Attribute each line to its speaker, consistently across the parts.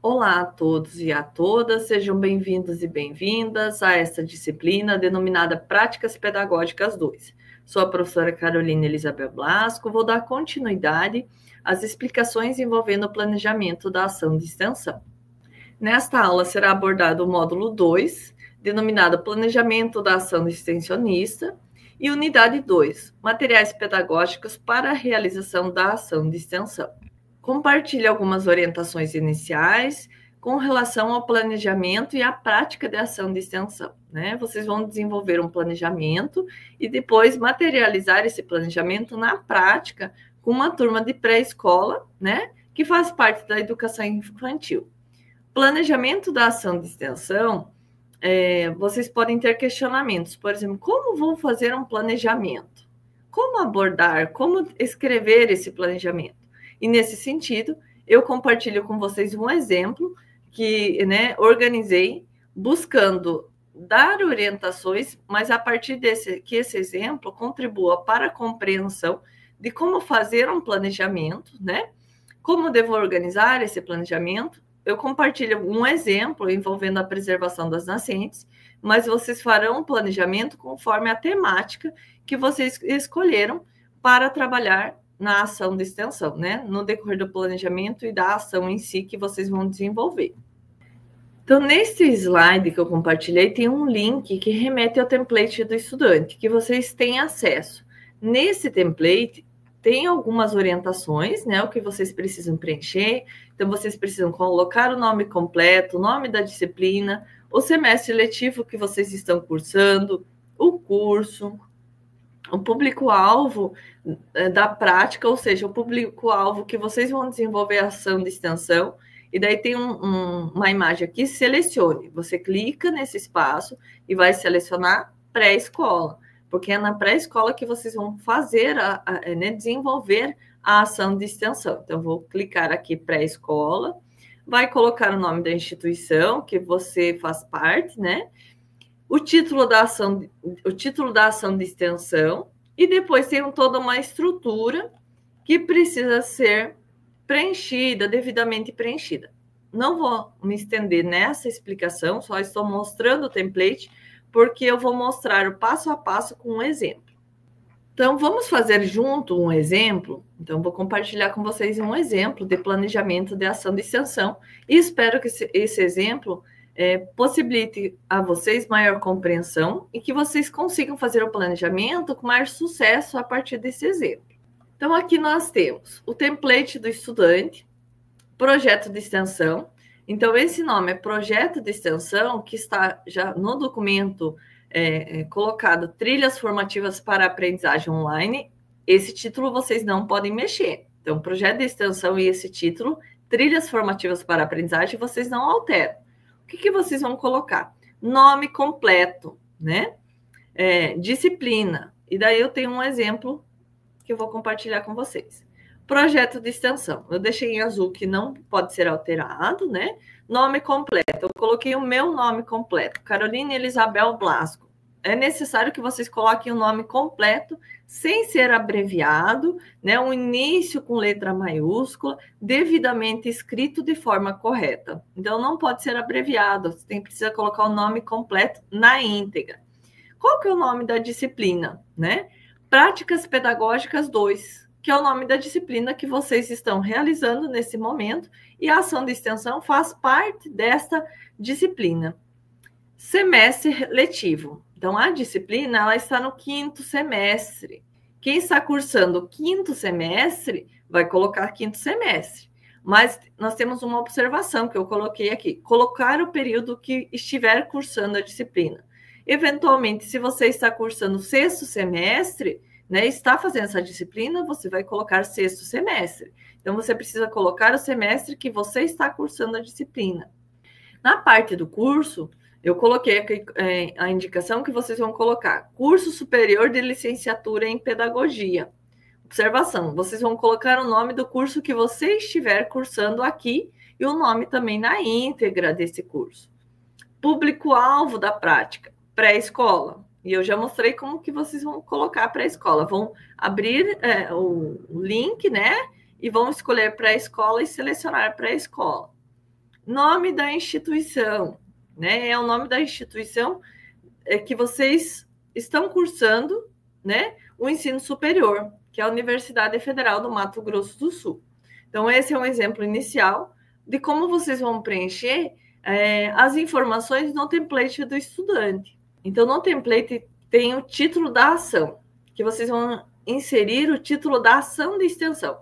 Speaker 1: Olá a todos e a todas, sejam bem-vindos e bem-vindas a esta disciplina denominada Práticas Pedagógicas 2. Sou a professora Carolina Elizabel Blasco, vou dar continuidade às explicações envolvendo o planejamento da ação de extensão. Nesta aula será abordado o módulo 2, denominado Planejamento da Ação Extensionista, e unidade 2, Materiais Pedagógicos para a realização da ação de extensão. Compartilhe algumas orientações iniciais com relação ao planejamento e à prática de ação de extensão, né? Vocês vão desenvolver um planejamento e depois materializar esse planejamento na prática com uma turma de pré-escola, né? Que faz parte da educação infantil. Planejamento da ação de extensão, vocês podem ter questionamentos, por exemplo, como vou fazer um planejamento? Como abordar, como escrever esse planejamento? E nesse sentido, eu compartilho com vocês um exemplo que, né, organizei buscando dar orientações, mas a partir que esse exemplo contribua para a compreensão de como fazer um planejamento, né? Como devo organizar esse planejamento. Eu compartilho um exemplo envolvendo a preservação das nascentes, mas vocês farão um planejamento conforme a temática que vocês escolheram para trabalhar na ação de extensão, né? No decorrer do planejamento e da ação em si que vocês vão desenvolver. Então, nesse slide que eu compartilhei, tem um link que remete ao template do estudante, que vocês têm acesso. Nesse template, tem algumas orientações, né? O que vocês precisam preencher. Então, vocês precisam colocar o nome completo, o nome da disciplina, o semestre letivo que vocês estão cursando, o curso, o público-alvo da prática, ou seja, o público-alvo que vocês vão desenvolver a ação de extensão, e daí tem uma imagem aqui, selecione. Você clica nesse espaço e vai selecionar pré-escola, porque é na pré-escola que vocês vão fazer, né, desenvolver a ação de extensão. Então, vou clicar aqui pré-escola, vai colocar o nome da instituição que você faz parte, né? O título da ação de extensão, e depois tem toda uma estrutura que precisa ser preenchida, devidamente preenchida. Não vou me estender nessa explicação, só estou mostrando o template, porque eu vou mostrar o passo a passo com um exemplo. Então, vamos fazer junto um exemplo. Então, vou compartilhar com vocês um exemplo de planejamento de ação de extensão, e espero que esse exemplo possibilite a vocês maior compreensão e que vocês consigam fazer o planejamento com maior sucesso a partir desse exemplo. Então, aqui nós temos o template do estudante, projeto de extensão. Então, esse nome é projeto de extensão, que está já no documento colocado Trilhas Formativas para a Aprendizagem Online. Esse título vocês não podem mexer. Então, projeto de extensão e esse título, Trilhas Formativas para a Aprendizagem, vocês não alteram. O que vocês vão colocar? Nome completo, né? Disciplina. E daí eu tenho um exemplo que eu vou compartilhar com vocês. Projeto de extensão. Eu deixei em azul que não pode ser alterado, né? Nome completo. Eu coloquei o meu nome completo, Carolina Elizabel Blasco. É necessário que vocês coloquem o nome completo, sem ser abreviado, né? Um início com letra maiúscula, devidamente escrito de forma correta. Então, não pode ser abreviado, você precisa colocar o nome completo na íntegra. Qual que é o nome da disciplina, né? Práticas Pedagógicas 2, que é o nome da disciplina que vocês estão realizando nesse momento, e a ação de extensão faz parte desta disciplina. Semestre letivo. Então, a disciplina ela está no 5º semestre. Quem está cursando o 5º semestre vai colocar 5º semestre. Mas nós temos uma observação que eu coloquei aqui. Colocar o período que estiver cursando a disciplina. Eventualmente, se você está cursando o 6º semestre, né, está fazendo essa disciplina, você vai colocar 6º semestre. Então, você precisa colocar o semestre que você está cursando a disciplina. Na parte do curso, eu coloquei aqui a indicação que vocês vão colocar curso superior de licenciatura em pedagogia. Observação, vocês vão colocar o nome do curso que você estiver cursando aqui e o nome também na íntegra desse curso. Público-alvo da prática, pré-escola. E eu já mostrei como que vocês vão colocar pré-escola. Vão abrir o link, né? E vão escolher pré-escola e selecionar pré-escola. Nome da instituição, né? É o nome da instituição que vocês estão cursando, né? O ensino superior, que é a Universidade Federal do Mato Grosso do Sul. Então, esse é um exemplo inicial de como vocês vão preencher as informações no template do estudante. Então, no template tem o título da ação, que vocês vão inserir o título da ação de extensão.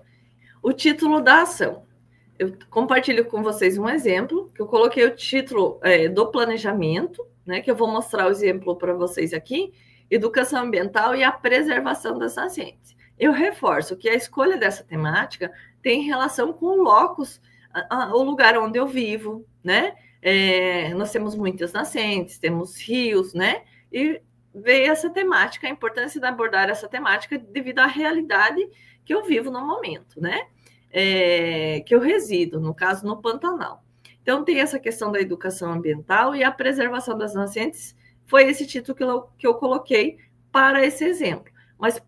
Speaker 1: O título da ação. Eu compartilho com vocês um exemplo, que eu coloquei o título do planejamento, né, que eu vou mostrar o exemplo para vocês aqui, Educação Ambiental e a Preservação das Nascentes. Eu reforço que a escolha dessa temática tem relação com o locus, o lugar onde eu vivo, né? Nós temos muitas nascentes, temos rios, né? E veio essa temática, a importância de abordar essa temática devido à realidade que eu vivo no momento, né? Que eu resido, no caso, no Pantanal. Então, tem essa questão da educação ambiental e a preservação das nascentes, foi esse título que eu coloquei para esse exemplo. Mas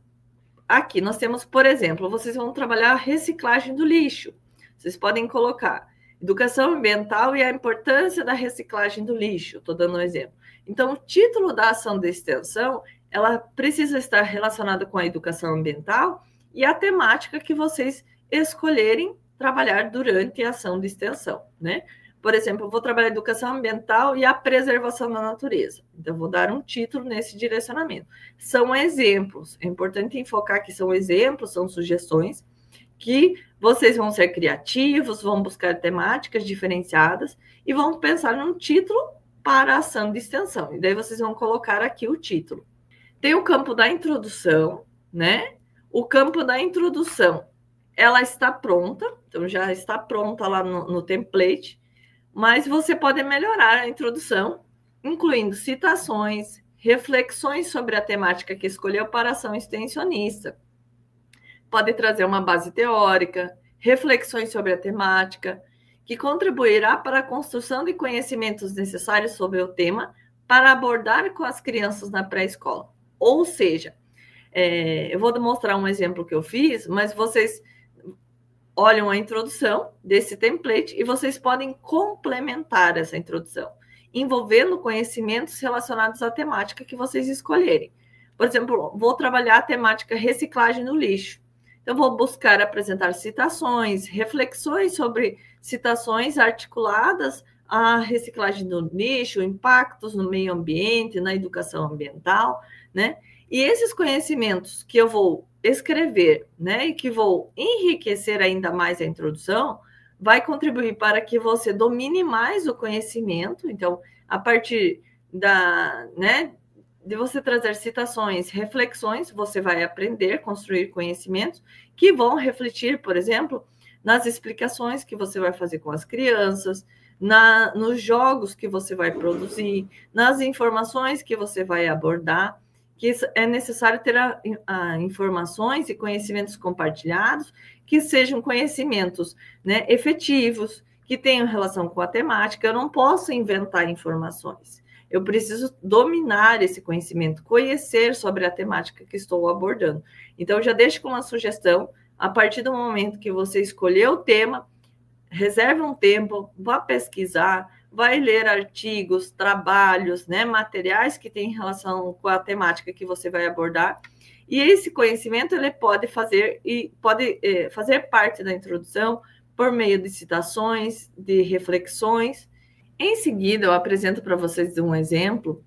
Speaker 1: aqui nós temos, por exemplo, vocês vão trabalhar a reciclagem do lixo. Vocês podem colocar educação ambiental e a importância da reciclagem do lixo. Estou dando um exemplo. Então, o título da ação de extensão, ela precisa estar relacionada com a educação ambiental e a temática que vocês escolherem trabalhar durante a ação de extensão, né? Por exemplo, eu vou trabalhar educação ambiental e a preservação da natureza. Então, eu vou dar um título nesse direcionamento. São exemplos. É importante enfocar que são exemplos, são sugestões, que vocês vão ser criativos, vão buscar temáticas diferenciadas e vão pensar num título para a ação de extensão. E daí vocês vão colocar aqui o título. Tem o campo da introdução, né? O campo da introdução, ela está pronta, então já está pronta lá no template, mas você pode melhorar a introdução, incluindo citações, reflexões sobre a temática que escolheu para a ação extensionista. Pode trazer uma base teórica, reflexões sobre a temática, que contribuirá para a construção de conhecimentos necessários sobre o tema para abordar com as crianças na pré-escola. Ou seja, eu vou demonstrar um exemplo que eu fiz, mas vocês olham a introdução desse template e vocês podem complementar essa introdução, envolvendo conhecimentos relacionados à temática que vocês escolherem. Por exemplo, vou trabalhar a temática reciclagem no lixo. Então, vou buscar apresentar citações, reflexões sobre citações articuladas à reciclagem do lixo, impactos no meio ambiente, na educação ambiental, né? E esses conhecimentos que eu vou escrever, né, e que vou enriquecer ainda mais a introdução, vai contribuir para que você domine mais o conhecimento. Então, a partir de você trazer citações, reflexões, você vai aprender, construir conhecimentos que vão refletir, por exemplo, nas explicações que você vai fazer com as crianças, nos jogos que você vai produzir, nas informações que você vai abordar, que é necessário ter informações e conhecimentos compartilhados, que sejam conhecimentos, né, efetivos, que tenham relação com a temática. Eu não posso inventar informações. Eu preciso dominar esse conhecimento, conhecer sobre a temática que estou abordando. Então, já deixo com uma sugestão, a partir do momento que você escolheu o tema, reserve um tempo, vá pesquisar, vai ler artigos, trabalhos, né, materiais que têm relação com a temática que você vai abordar. E esse conhecimento ele pode fazer parte da introdução por meio de citações, de reflexões. Em seguida, eu apresento para vocês um exemplo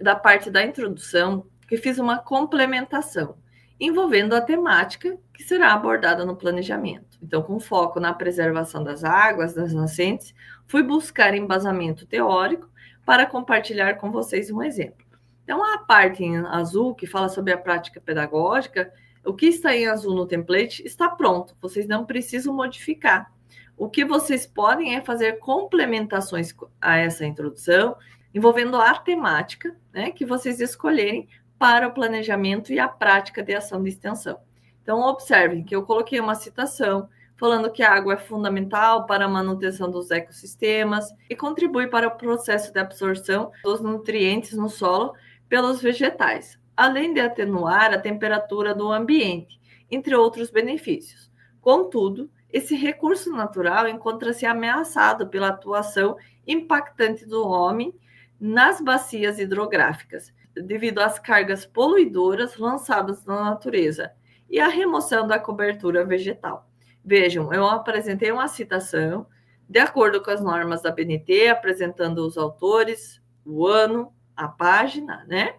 Speaker 1: da parte da introdução que fiz uma complementação envolvendo a temática que será abordada no planejamento. Então, com foco na preservação das águas, das nascentes, fui buscar embasamento teórico para compartilhar com vocês um exemplo. Então, a parte em azul, que fala sobre a prática pedagógica, o que está em azul no template está pronto, vocês não precisam modificar. O que vocês podem é fazer complementações a essa introdução, envolvendo a temática, né, que vocês escolherem para o planejamento e a prática de ação de extensão. Então, observem que eu coloquei uma citação falando que a água é fundamental para a manutenção dos ecossistemas e contribui para o processo de absorção dos nutrientes no solo pelos vegetais, além de atenuar a temperatura do ambiente, entre outros benefícios. Contudo, esse recurso natural encontra-se ameaçado pela atuação impactante do homem nas bacias hidrográficas, devido às cargas poluidoras lançadas na natureza e à remoção da cobertura vegetal. Vejam, eu apresentei uma citação de acordo com as normas da BNT, apresentando os autores, o ano, a página, né?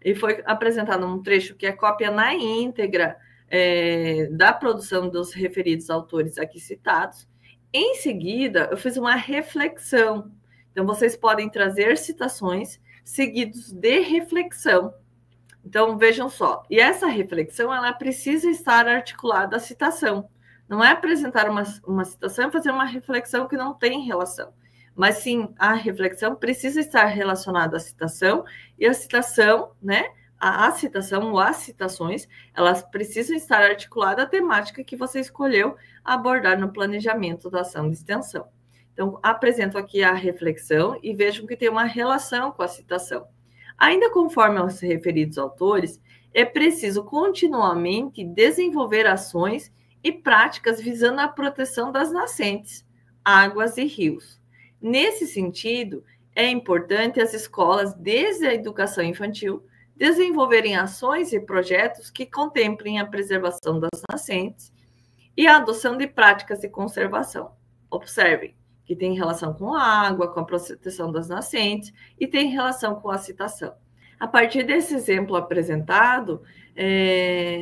Speaker 1: E foi apresentado um trecho que é cópia na íntegra da produção dos referidos autores aqui citados. Em seguida, eu fiz uma reflexão. Então, vocês podem trazer citações seguidos de reflexão. Então, vejam só. E essa reflexão, ela precisa estar articulada à citação. Não é apresentar uma citação e fazer uma reflexão que não tem relação. Mas, sim, a reflexão precisa estar relacionada à citação, e a citação, né? A citação ou as citações, elas precisam estar articuladas à temática que você escolheu abordar no planejamento da ação de extensão. Então, apresento aqui a reflexão e vejam que tem uma relação com a citação. Ainda conforme os referidos autores, é preciso continuamente desenvolver ações e práticas visando a proteção das nascentes, águas e rios. Nesse sentido, é importante as escolas, desde a educação infantil, desenvolverem ações e projetos que contemplem a preservação das nascentes e a adoção de práticas de conservação. Observem que tem relação com a água, com a proteção das nascentes e tem relação com a citação. A partir desse exemplo apresentado,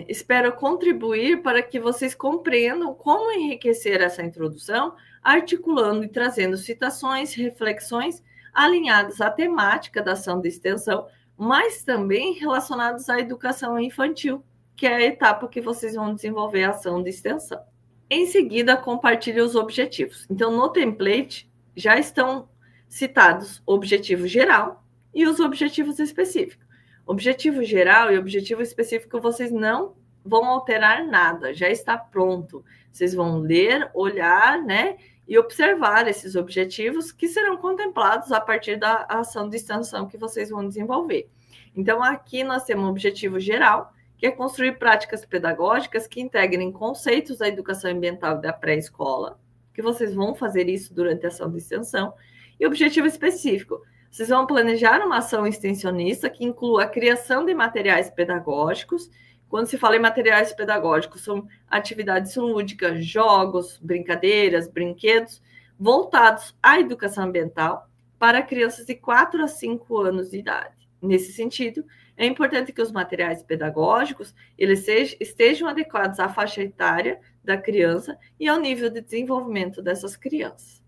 Speaker 1: espero contribuir para que vocês compreendam como enriquecer essa introdução, articulando e trazendo citações, reflexões alinhadas à temática da ação de extensão, mas também relacionados à educação infantil, que é a etapa que vocês vão desenvolver a ação de extensão. Em seguida, compartilhe os objetivos. Então, no template, já estão citados o objetivo geral e os objetivos específicos. Objetivo geral e objetivo específico, vocês não vão alterar nada, já está pronto. Vocês vão ler, olhar, né, e observar esses objetivos que serão contemplados a partir da ação de extensão que vocês vão desenvolver. Então, aqui nós temos um objetivo geral, que é construir práticas pedagógicas que integrem conceitos da educação ambiental da pré-escola, que vocês vão fazer isso durante a ação de extensão, e objetivo específico. Vocês vão planejar uma ação extensionista que inclua a criação de materiais pedagógicos. Quando se fala em materiais pedagógicos, são atividades lúdicas, jogos, brincadeiras, brinquedos, voltados à educação ambiental para crianças de 4 a 5 anos de idade. Nesse sentido, é importante que os materiais pedagógicos eles estejam adequados à faixa etária da criança e ao nível de desenvolvimento dessas crianças.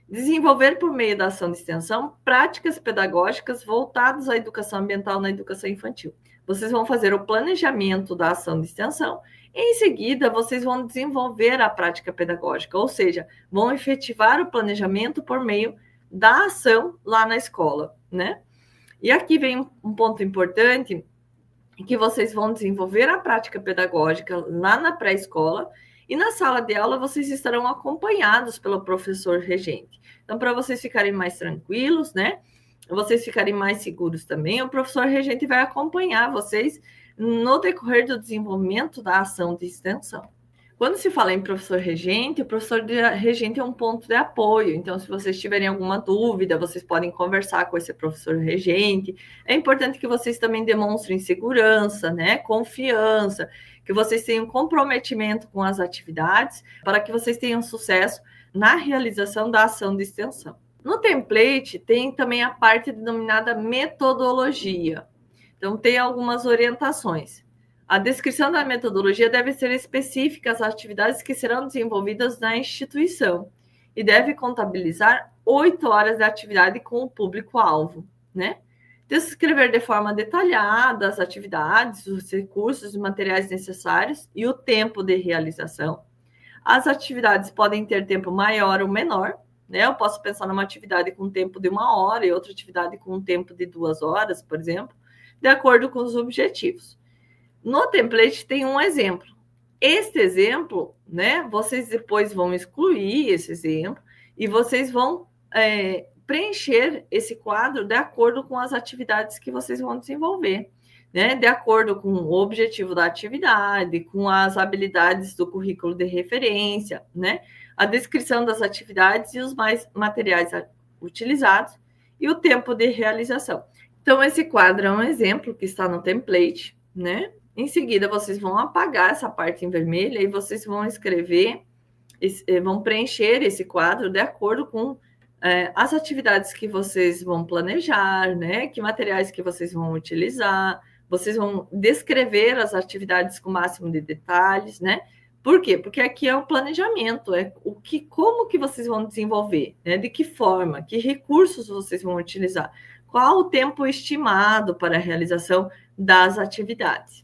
Speaker 1: Desenvolver, por meio da ação de extensão, práticas pedagógicas voltadas à educação ambiental na educação infantil. Vocês vão fazer o planejamento da ação de extensão e, em seguida, vocês vão desenvolver a prática pedagógica, ou seja, vão efetivar o planejamento por meio da ação lá na escola, né? E aqui vem um ponto importante, que vocês vão desenvolver a prática pedagógica lá na pré-escola, e na sala de aula vocês estarão acompanhados pelo professor regente. Então, para vocês ficarem mais tranquilos, né? Vocês ficarem mais seguros também, o professor regente vai acompanhar vocês no decorrer do desenvolvimento da ação de extensão. Quando se fala em professor regente, o professor regente é um ponto de apoio. Então, se vocês tiverem alguma dúvida, vocês podem conversar com esse professor regente. É importante que vocês também demonstrem segurança, né? Confiança, que vocês tenham comprometimento com as atividades, para que vocês tenham sucesso na realização da ação de extensão. No template, tem também a parte denominada metodologia. Então, tem algumas orientações. A descrição da metodologia deve ser específica às atividades que serão desenvolvidas na instituição e deve contabilizar 8 horas de atividade com o público-alvo, né? Descrever de forma detalhada as atividades, os recursos e materiais necessários e o tempo de realização. As atividades podem ter tempo maior ou menor, né? Eu posso pensar numa atividade com tempo de 1 hora e outra atividade com tempo de 2 horas, por exemplo, de acordo com os objetivos. No template tem um exemplo. Este exemplo, né? Vocês depois vão excluir esse exemplo e vocês vão preencher esse quadro de acordo com as atividades que vocês vão desenvolver. né, de acordo com o objetivo da atividade, com as habilidades do currículo de referência, né, a descrição das atividades e os mais materiais utilizados e o tempo de realização. Então, esse quadro é um exemplo que está no template, né? Em seguida, vocês vão apagar essa parte em vermelho e vocês vão escrever, vão preencher esse quadro de acordo com as atividades que vocês vão planejar, né? Que materiais que vocês vão utilizar, vocês vão descrever as atividades com o máximo de detalhes, né? Por quê? Porque aqui é o planejamento, como que vocês vão desenvolver, né? De que forma, que recursos vocês vão utilizar, qual o tempo estimado para a realização das atividades.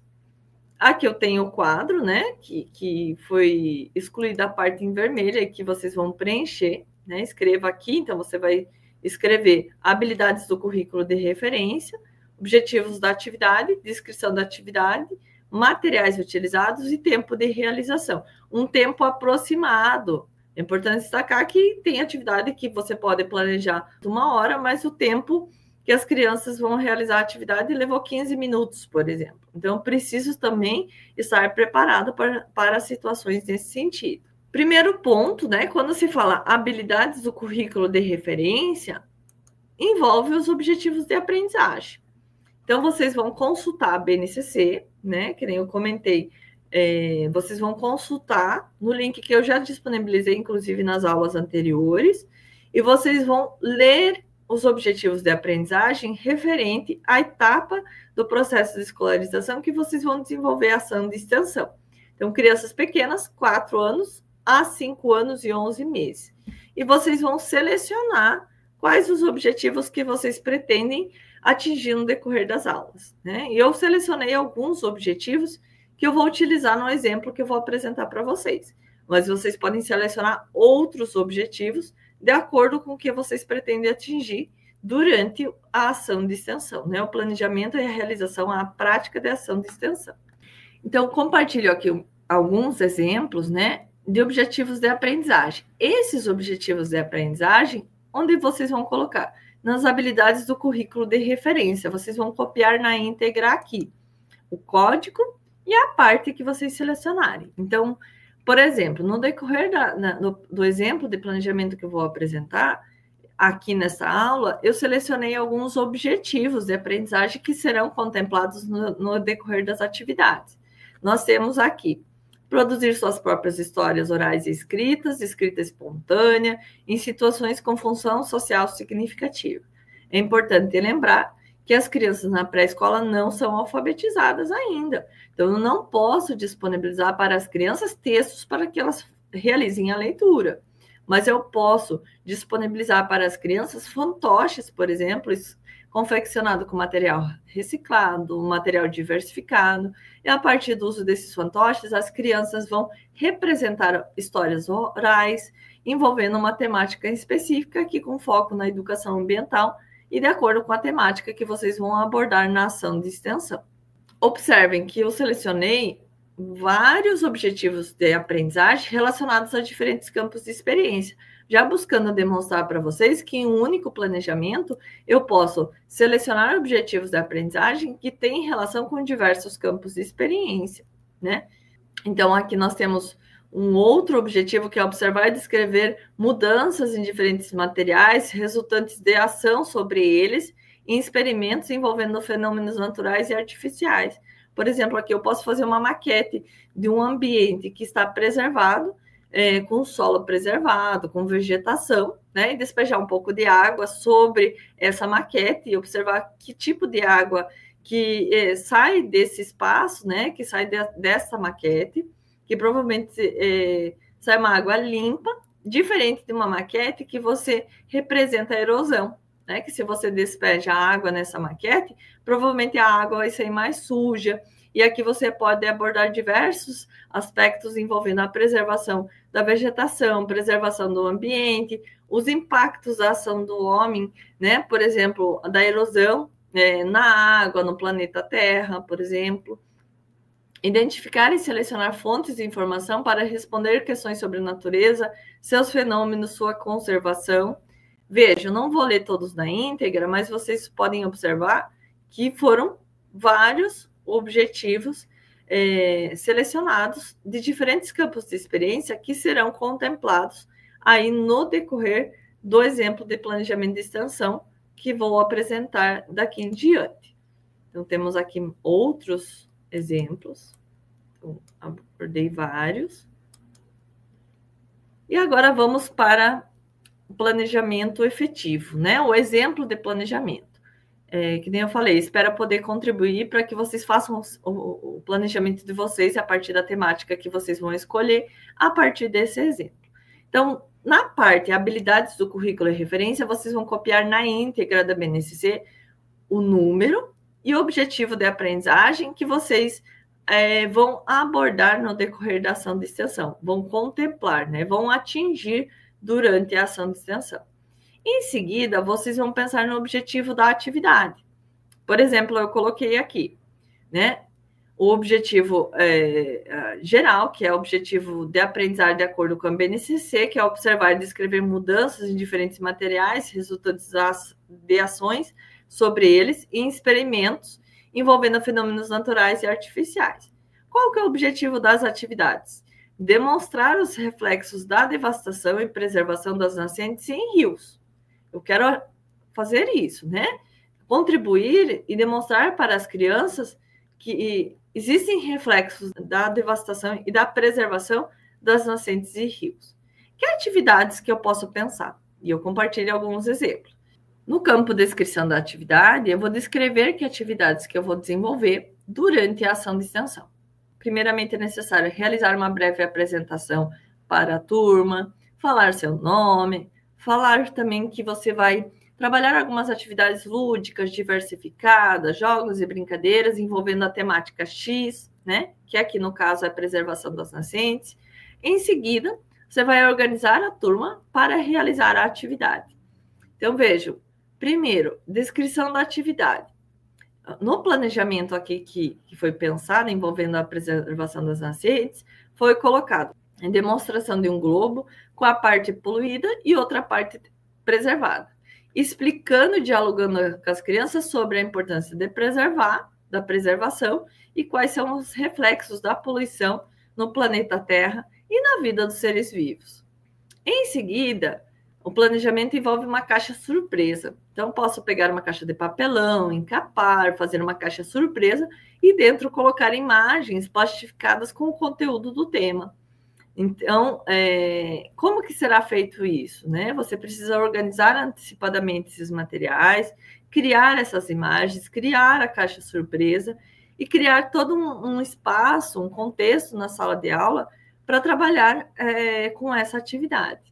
Speaker 1: Aqui eu tenho o quadro, né? Que foi excluída a parte em vermelho e que vocês vão preencher, né? Escreva aqui, então você vai escrever habilidades do currículo de referência, objetivos da atividade, descrição da atividade, materiais utilizados e tempo de realização. Um tempo aproximado. É importante destacar que tem atividade que você pode planejar 1 hora, mas o tempo que as crianças vão realizar a atividade levou 15 minutos, por exemplo. Então, preciso também estar preparado para situações nesse sentido. Primeiro ponto, né? Quando se fala habilidades do currículo de referência, envolve os objetivos de aprendizagem. Então, vocês vão consultar a BNCC, né? Que nem eu comentei, vocês vão consultar no link que eu já disponibilizei, inclusive nas aulas anteriores, e vocês vão ler os objetivos de aprendizagem referente à etapa do processo de escolarização que vocês vão desenvolver a ação de extensão. Então, crianças pequenas, 4 anos a 5 anos e 11 meses. E vocês vão selecionar quais os objetivos que vocês pretendem atingir no decorrer das aulas, né? E eu selecionei alguns objetivos que eu vou utilizar no exemplo que eu vou apresentar para vocês. Mas vocês podem selecionar outros objetivos de acordo com o que vocês pretendem atingir durante a ação de extensão, né? O planejamento e a realização, a prática de ação de extensão. Então, compartilho aqui alguns exemplos, né, de objetivos de aprendizagem. Esses objetivos de aprendizagem, onde vocês vão colocar? Nas habilidades do currículo de referência. Vocês vão copiar na íntegra aqui o código e a parte que vocês selecionarem. Então, por exemplo, no decorrer do exemplo de planejamento que eu vou apresentar, aqui nessa aula, eu selecionei alguns objetivos de aprendizagem que serão contemplados no decorrer das atividades. Nós temos aqui produzir suas próprias histórias orais e escritas, escrita espontânea, em situações com função social significativa. É importante lembrar que as crianças na pré-escola não são alfabetizadas ainda. Então, eu não posso disponibilizar para as crianças textos para que elas realizem a leitura. Mas eu posso disponibilizar para as crianças fantoches, por exemplo, confeccionado com material reciclado, material diversificado, e a partir do uso desses fantoches, as crianças vão representar histórias orais, envolvendo uma temática específica, aqui com foco na educação ambiental, e de acordo com a temática que vocês vão abordar na ação de extensão. Observem que eu selecionei vários objetivos de aprendizagem relacionados a diferentes campos de experiência, já buscando demonstrar para vocês que em um único planejamento eu posso selecionar objetivos de aprendizagem que têm relação com diversos campos de experiência, né? Então, aqui nós temos um outro objetivo que é observar e descrever mudanças em diferentes materiais resultantes de ação sobre eles em experimentos envolvendo fenômenos naturais e artificiais. Por exemplo, aqui eu posso fazer uma maquete de um ambiente que está preservado, com solo preservado, com vegetação, né? E despejar um pouco de água sobre essa maquete e observar que tipo de água que sai desse espaço, né? Que sai dessa maquete, que provavelmente sai uma água limpa, diferente de uma maquete que você representa a erosão, né? Que se você despeja a água nessa maquete, provavelmente a água vai sair mais suja. E aqui você pode abordar diversos aspectos envolvendo a preservação da vegetação, preservação do ambiente, os impactos da ação do homem, né? Por exemplo, da erosão na água, no planeta Terra, por exemplo. Identificar e selecionar fontes de informação para responder questões sobre a natureza, seus fenômenos, sua conservação. Veja, eu não vou ler todos na íntegra, mas vocês podem observar que foram vários objetivos selecionados de diferentes campos de experiência que serão contemplados aí no decorrer do exemplo de planejamento de extensão que vou apresentar daqui em diante. Então, temos aqui outros exemplos. Então, abordei vários. E agora vamos para o planejamento efetivo, né? O exemplo de planejamento. Que nem eu falei, espero poder contribuir para que vocês façam o planejamento de vocês a partir da temática que vocês vão escolher a partir desse exemplo. Então, na parte habilidades do currículo e referência, vocês vão copiar na íntegra da BNCC o número e o objetivo de aprendizagem que vocês vão abordar no decorrer da ação de extensão, vão contemplar, né? Vão atingir durante a ação de extensão. Em seguida, vocês vão pensar no objetivo da atividade. Por exemplo, eu coloquei aqui, né? O objetivo geral, que é o objetivo de aprendizar de acordo com a BNCC, que é observar e descrever mudanças em diferentes materiais, resultantes de ações sobre eles e experimentos envolvendo fenômenos naturais e artificiais. Qual que é o objetivo das atividades? Demonstrar os reflexos da devastação e preservação das nascentes em rios. Eu quero fazer isso, né? Contribuir e demonstrar para as crianças que existem reflexos da devastação e da preservação das nascentes e rios. Que atividades que eu posso pensar? E eu compartilho alguns exemplos. No campo de descrição da atividade, eu vou descrever que atividades que eu vou desenvolver durante a ação de extensão. Primeiramente, é necessário realizar uma breve apresentação para a turma, falar seu nome, falar também que você vai trabalhar algumas atividades lúdicas, diversificadas, jogos e brincadeiras envolvendo a temática X, né? Que aqui no caso é a preservação das nascentes. Em seguida, você vai organizar a turma para realizar a atividade. Então, vejam, primeiro, descrição da atividade. No planejamento aqui que foi pensado envolvendo a preservação das nascentes, foi colocado em demonstração de um globo com a parte poluída e outra parte preservada, explicando e dialogando com as crianças sobre a importância de preservar, da preservação e quais são os reflexos da poluição no planeta Terra e na vida dos seres vivos. Em seguida, o planejamento envolve uma caixa surpresa. Então, posso pegar uma caixa de papelão, encapar, fazer uma caixa surpresa e dentro colocar imagens plastificadas com o conteúdo do tema. Então, como que será feito isso, né? Você precisa organizar antecipadamente esses materiais, criar essas imagens, criar a caixa surpresa e criar todo um espaço, um contexto na sala de aula para trabalhar com essa atividade.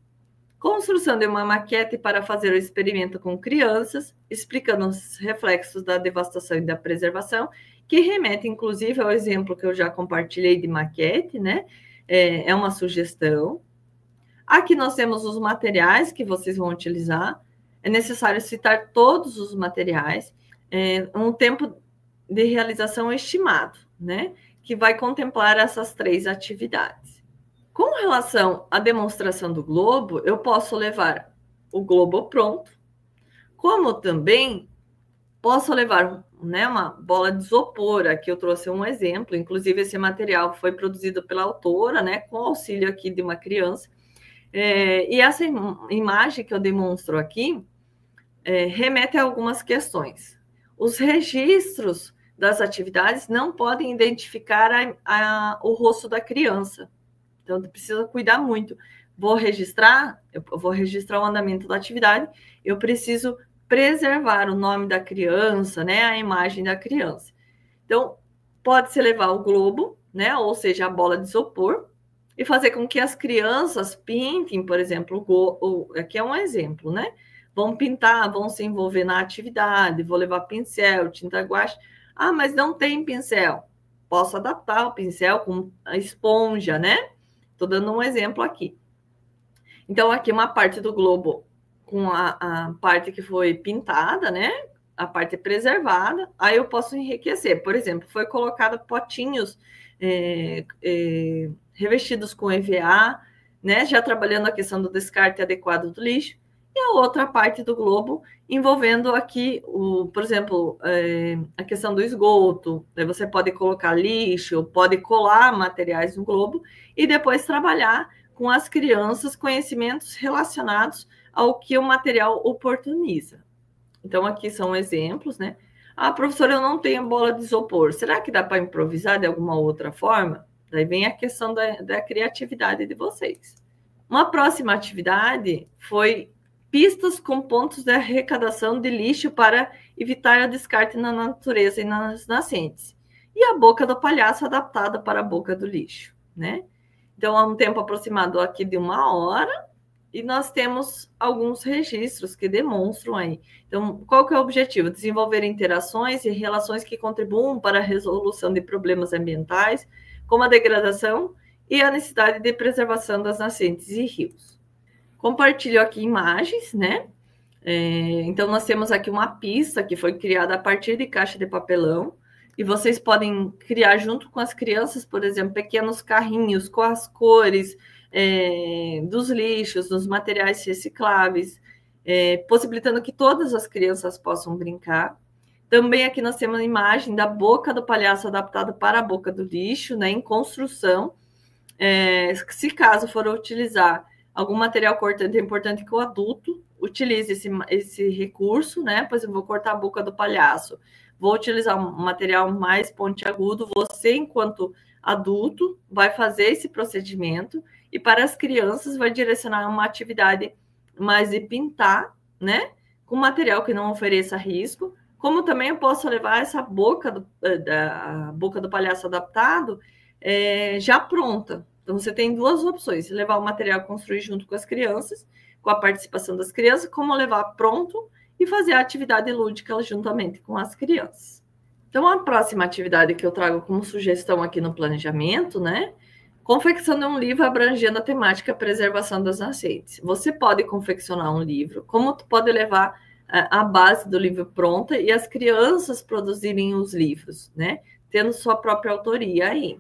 Speaker 1: Construção de uma maquete para fazer o experimento com crianças, explicando os reflexos da devastação e da preservação, que remete, inclusive, ao exemplo que eu já compartilhei de maquete, né? É uma sugestão. Aqui nós temos os materiais que vocês vão utilizar. É necessário citar todos os materiais. Um tempo de realização estimado, né? Que vai contemplar essas 3 atividades. Com relação à demonstração do globo, eu posso levar o globo pronto, como também posso levar, né, uma bola de isopor. Aqui eu trouxe um exemplo, inclusive esse material foi produzido pela autora, né, com auxílio aqui de uma criança. E essa imagem que eu demonstro aqui remete a algumas questões. Os registros das atividades não podem identificar o rosto da criança. Então, precisa cuidar muito. Eu vou registrar o andamento da atividade, eu preciso preservar o nome da criança, né, a imagem da criança. Então, pode-se levar o globo, né, ou seja, a bola de isopor, e fazer com que as crianças pintem, por exemplo, aqui é um exemplo, né? Vão pintar, vão se envolver na atividade, vou levar pincel, tinta guache. Ah, mas não tem pincel. Posso adaptar o pincel com a esponja, né? Estou dando um exemplo aqui. Então, aqui uma parte do globo com a parte que foi pintada, né? A parte preservada. Aí eu posso enriquecer. Por exemplo, foi colocado potinhos revestidos com EVA, né? Já trabalhando a questão do descarte adequado do lixo. e a outra parte do globo envolvendo aqui, por exemplo, a questão do esgoto. Você pode colocar lixo, pode colar materiais no globo e depois trabalhar com as crianças conhecimentos relacionados ao que o material oportuniza. Então, aqui são exemplos, né? Ah, professora, eu não tenho bola de isopor. Será que dá para improvisar de alguma outra forma? Daí vem a questão da criatividade de vocês. Uma próxima atividade foi pistas com pontos de arrecadação de lixo para evitar a descarte na natureza e nas nascentes. E a boca do palhaço adaptada para a boca do lixo, né? Então, há um tempo aproximado aqui de 1 hora, e nós temos alguns registros que demonstram aí. Então, qual que é o objetivo? Desenvolver interações e relações que contribuam para a resolução de problemas ambientais, como a degradação e a necessidade de preservação das nascentes e rios. Compartilho aqui imagens, né? Então, nós temos aqui uma pista que foi criada a partir de caixa de papelão, e vocês podem criar junto com as crianças, por exemplo, pequenos carrinhos com as cores dos lixos, dos materiais recicláveis, possibilitando que todas as crianças possam brincar. Também aqui nós temos a imagem da boca do palhaço adaptada para a boca do lixo, né, em construção. Se caso for utilizar algum material cortante, é importante que o adulto utilize esse recurso, né? Pois eu vou cortar a boca do palhaço, vou utilizar um material mais pontiagudo. Você, enquanto adulto, vai fazer esse procedimento, e para as crianças vai direcionar uma atividade mais de pintar, né? Com material que não ofereça risco. Como também eu posso levar essa boca do palhaço adaptado já pronta. Então, você tem 2 opções: levar o material construir junto com as crianças, com a participação das crianças, como levar pronto e fazer a atividade lúdica juntamente com as crianças. Então, a próxima atividade que eu trago como sugestão aqui no planejamento, né? Confecção de um livro abrangendo a temática preservação das nascentes. Você pode confeccionar um livro, como tu pode levar a base do livro pronta e as crianças produzirem os livros, né? Tendo sua própria autoria aí.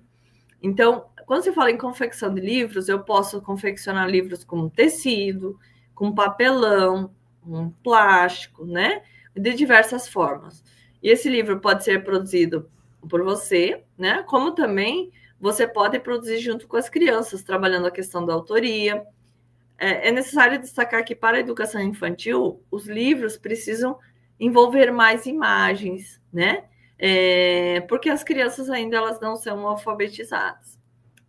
Speaker 1: Então, quando se fala em confecção de livros, eu posso confeccionar livros com tecido, com papelão, com plástico, né? De diversas formas. E esse livro pode ser produzido por você, né? Como também você pode produzir junto com as crianças, trabalhando a questão da autoria. É necessário destacar que, para a educação infantil, os livros precisam envolver mais imagens, né? Porque as crianças ainda elas não são alfabetizadas.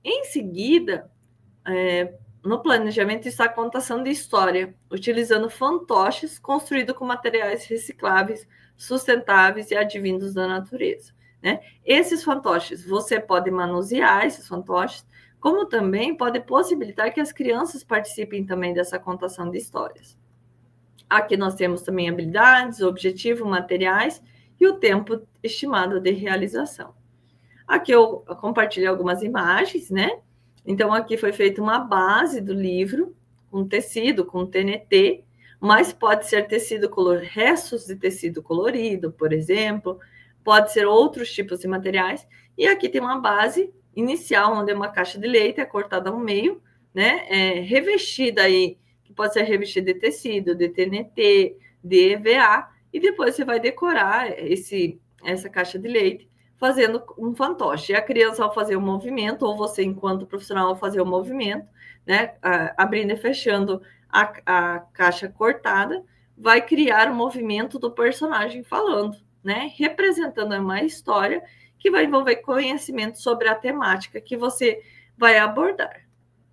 Speaker 1: Em seguida, no planejamento está a contação de história, utilizando fantoches construídos com materiais recicláveis, sustentáveis e advindos da natureza, né? Esses fantoches, você pode manusear esses fantoches, como também pode possibilitar que as crianças participem também dessa contação de histórias. Aqui nós temos também habilidades, objetivo, materiais e o tempo estimado de realização. Aqui eu compartilhei algumas imagens, né? Então, aqui foi feita uma base do livro, com tecido, com TNT, mas pode ser tecido restos de tecido colorido, por exemplo, pode ser outros tipos de materiais. E aqui tem uma base inicial, onde é uma caixa de leite, cortada ao meio, né? Revestida aí, que pode ser revestida de tecido, de TNT, de EVA, e depois você vai decorar essa caixa de leite fazendo um fantoche. E a criança, ao fazer o movimento, ou você, enquanto profissional, ao fazer o movimento, né, abrindo e fechando a caixa cortada, vai criar o movimento do personagem falando, né, representando uma história que vai envolver conhecimento sobre a temática que você vai abordar.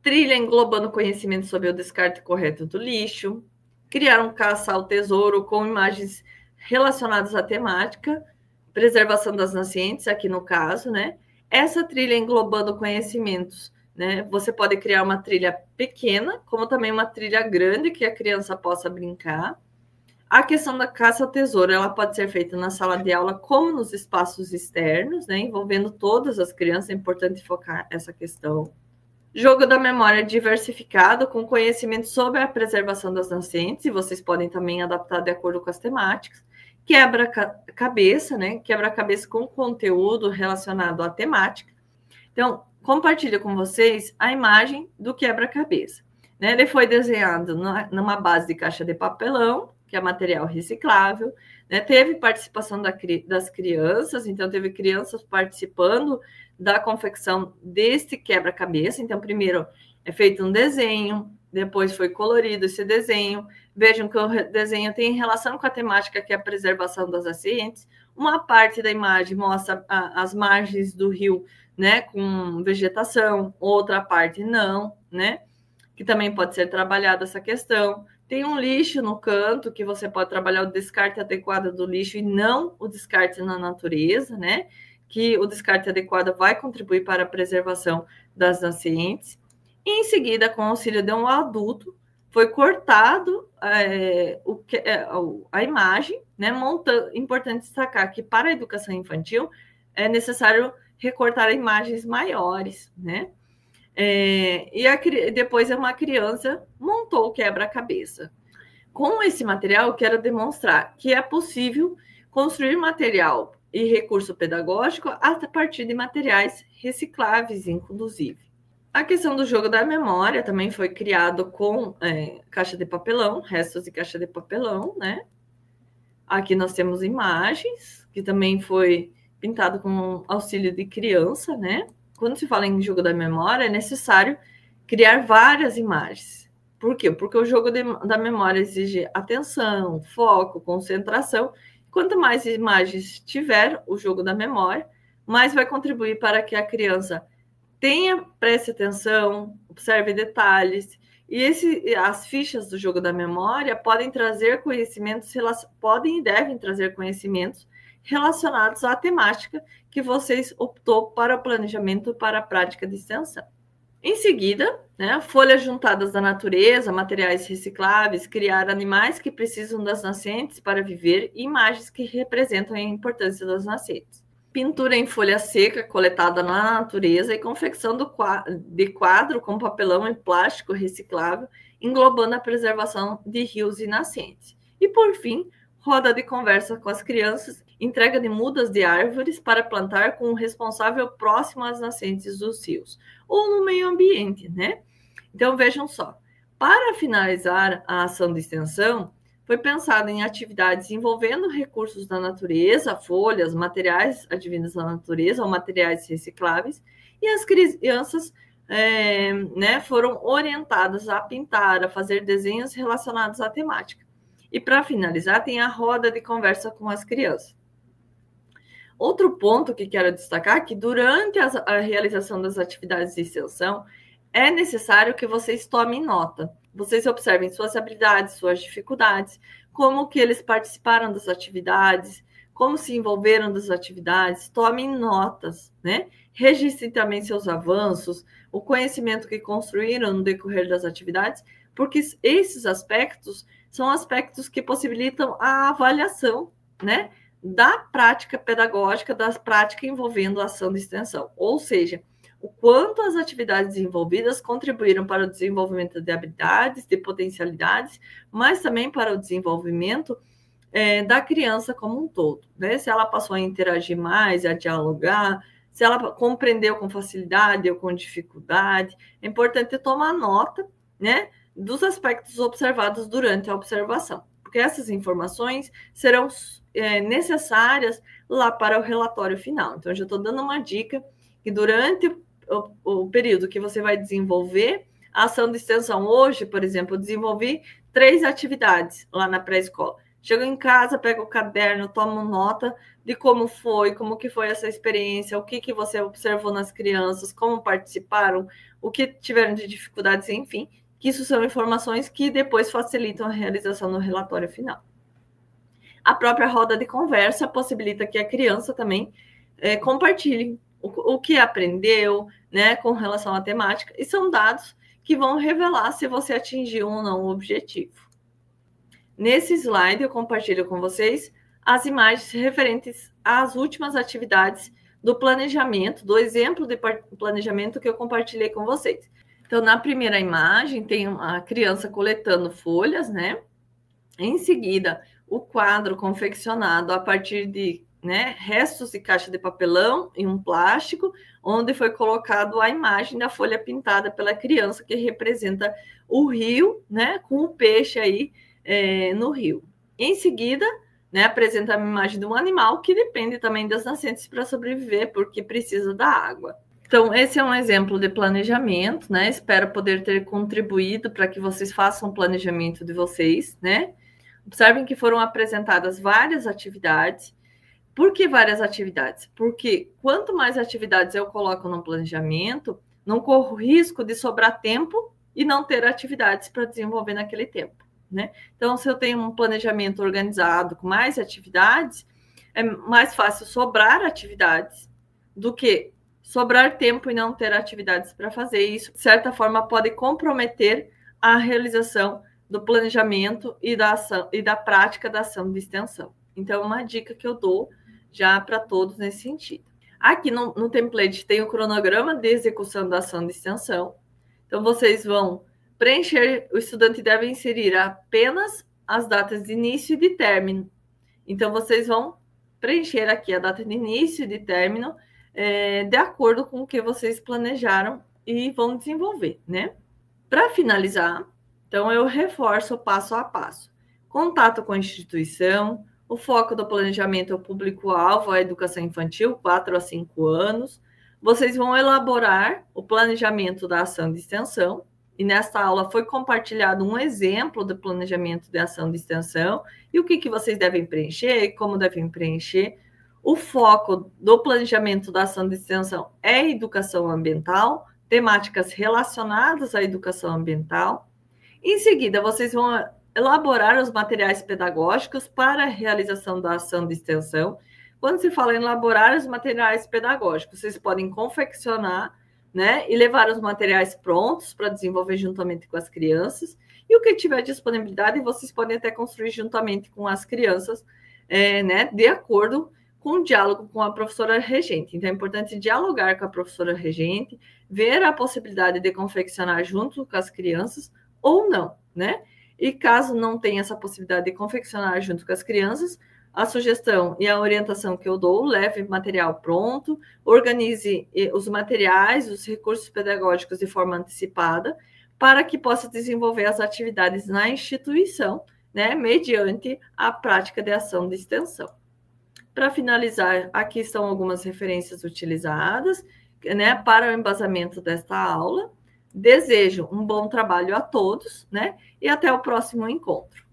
Speaker 1: Trilha englobando conhecimento sobre o descarte correto do lixo, criar um caça ao tesouro com imagens relacionadas à temática, preservação das nascentes, aqui no caso, né? Essa trilha englobando conhecimentos, né? Você pode criar uma trilha pequena, como também uma trilha grande que a criança possa brincar. A questão da caça ao tesouro, ela pode ser feita na sala de aula como nos espaços externos, né? Envolvendo todas as crianças, é importante focar essa questão. Jogo da memória diversificado, com conhecimento sobre a preservação das nascentes, e vocês podem também adaptar de acordo com as temáticas. Quebra-cabeça, né? Quebra-cabeça com conteúdo relacionado à temática. Então, compartilho com vocês a imagem do quebra-cabeça. né? Ele foi desenhado numa base de caixa de papelão, que é material reciclável, né? Teve participação das crianças, então teve crianças participando da confecção deste quebra-cabeça. Então, primeiro é feito um desenho, depois foi colorido esse desenho. Vejam que o desenho tem relação com a temática que é a preservação das nascentes. Uma parte da imagem mostra as margens do rio, né, com vegetação, outra parte não, né, que também pode ser trabalhada essa questão. Tem um lixo no canto, que você pode trabalhar o descarte adequado do lixo e não o descarte na natureza, né, que o descarte adequado vai contribuir para a preservação das nascentes. E, em seguida, com o auxílio de um adulto, foi cortado a imagem, né? Importante destacar que para a educação infantil é necessário recortar imagens maiores, né? Depois uma criança montou o quebra-cabeça. Com esse material, eu quero demonstrar que é possível construir material e recurso pedagógico a partir de materiais recicláveis, inclusive. A questão do jogo da memória também foi criado com caixa de papelão, restos de caixa de papelão, né? Aqui nós temos imagens, que também foi pintado com auxílio de criança, né? Quando se fala em jogo da memória, é necessário criar várias imagens. Por quê? Porque o jogo da memória exige atenção, foco, concentração. Quanto mais imagens tiver o jogo da memória, mais vai contribuir para que a criança preste atenção, observe detalhes. E as fichas do jogo da memória podem trazer conhecimentos, podem e devem trazer conhecimentos relacionados à temática que vocês optou para o planejamento para a prática de extensão. Em seguida, né, folhas juntadas da natureza, materiais recicláveis, criar animais que precisam das nascentes para viver e imagens que representam a importância das nascentes. Pintura em folha seca coletada na natureza e confecção de quadro com papelão e plástico reciclável, englobando a preservação de rios e nascentes. E, por fim, roda de conversa com as crianças, entrega de mudas de árvores para plantar com o responsável próximo às nascentes dos rios, ou no meio ambiente, né? Então, vejam só, para finalizar a ação de extensão, foi pensado em atividades envolvendo recursos da natureza, folhas, materiais advindos da natureza ou materiais recicláveis, e as crianças foram orientadas a pintar, a fazer desenhos relacionados à temática. E, para finalizar, tem a roda de conversa com as crianças. Outro ponto que quero destacar é que durante a realização das atividades de extensão, é necessário que vocês tomem nota. Vocês observem suas habilidades, suas dificuldades, como que eles participaram das atividades, como se envolveram das atividades, tomem notas, né? Registrem também seus avanços, o conhecimento que construíram no decorrer das atividades, porque esses aspectos são aspectos que possibilitam a avaliação, né, da prática pedagógica, das práticas envolvendo a ação de extensão. Ou seja, o quanto as atividades desenvolvidas contribuíram para o desenvolvimento de habilidades, de potencialidades, mas também para o desenvolvimento da criança como um todo, né? Se ela passou a interagir mais, a dialogar, se ela compreendeu com facilidade ou com dificuldade. É importante tomar nota, né, dos aspectos observados durante a observação, porque essas informações serão necessárias lá para o relatório final. Então, eu já estou dando uma dica que durante o período que você vai desenvolver a ação de extensão, hoje, por exemplo, eu desenvolvi 3 atividades lá na pré-escola. Chego em casa, pego o caderno, tomo nota de como que foi essa experiência, o que você observou nas crianças, como participaram, o que tiveram de dificuldades, enfim, que isso são informações que depois facilitam a realização do relatório final. A própria roda de conversa possibilita que a criança também compartilhe o que aprendeu, né, com relação à temática, e são dados que vão revelar se você atingiu ou não o objetivo. Nesse slide, eu compartilho com vocês as imagens referentes às últimas atividades do planejamento, do exemplo de planejamento que eu compartilhei com vocês. Então, na primeira imagem, tem uma criança coletando folhas, né? Em seguida, o quadro confeccionado a partir de né, restos de caixa de papelão e um plástico, onde foi colocado a imagem da folha pintada pela criança, que representa o rio, né, com o peixe aí no rio. Em seguida, né, apresenta a imagem de um animal que depende também das nascentes para sobreviver, porque precisa da água. Então, esse é um exemplo de planejamento, né? Espero poder ter contribuído para que vocês façam o planejamento de vocês, né? Observem que foram apresentadas várias atividades. Por que várias atividades? Porque quanto mais atividades eu coloco no planejamento, não corro risco de sobrar tempo e não ter atividades para desenvolver naquele tempo, né? Então, se eu tenho um planejamento organizado com mais atividades, é mais fácil sobrar atividades do que sobrar tempo e não ter atividades para fazer. Isso, de certa forma, pode comprometer a realização do planejamento e da ação e da prática da ação de extensão. Então, uma dica que eu dou já para todos nesse sentido. Aqui no template tem o cronograma de execução da ação de extensão. Então, vocês vão preencher, o estudante deve inserir apenas as datas de início e de término. Então, vocês vão preencher aqui a data de início e de término de acordo com o que vocês planejaram e vão desenvolver, né? Para finalizar, então, eu reforço o passo a passo. Contato com a instituição, o foco do planejamento é o público-alvo, a educação infantil, 4 a 5 anos. Vocês vão elaborar o planejamento da ação de extensão, e nesta aula foi compartilhado um exemplo do planejamento de ação de extensão, e o que vocês devem preencher e como devem preencher. O foco do planejamento da ação de extensão é a educação ambiental, temáticas relacionadas à educação ambiental. Em seguida, vocês vão elaborar os materiais pedagógicos para a realização da ação de extensão. Quando se fala em elaborar os materiais pedagógicos, vocês podem confeccionar, né, e levar os materiais prontos para desenvolver juntamente com as crianças. E o que tiver disponibilidade, vocês podem até construir juntamente com as crianças, né, de acordo com o diálogo com a professora regente. Então, é importante dialogar com a professora regente, ver a possibilidade de confeccionar junto com as crianças ou não, né? E caso não tenha essa possibilidade de confeccionar junto com as crianças, a sugestão e a orientação que eu dou, leve material pronto, organize os materiais, os recursos pedagógicos de forma antecipada, para que possa desenvolver as atividades na instituição, né, mediante a prática de ação de extensão. Para finalizar, aqui estão algumas referências utilizadas, né, para o embasamento desta aula. Desejo um bom trabalho a todos, né, e até o próximo encontro.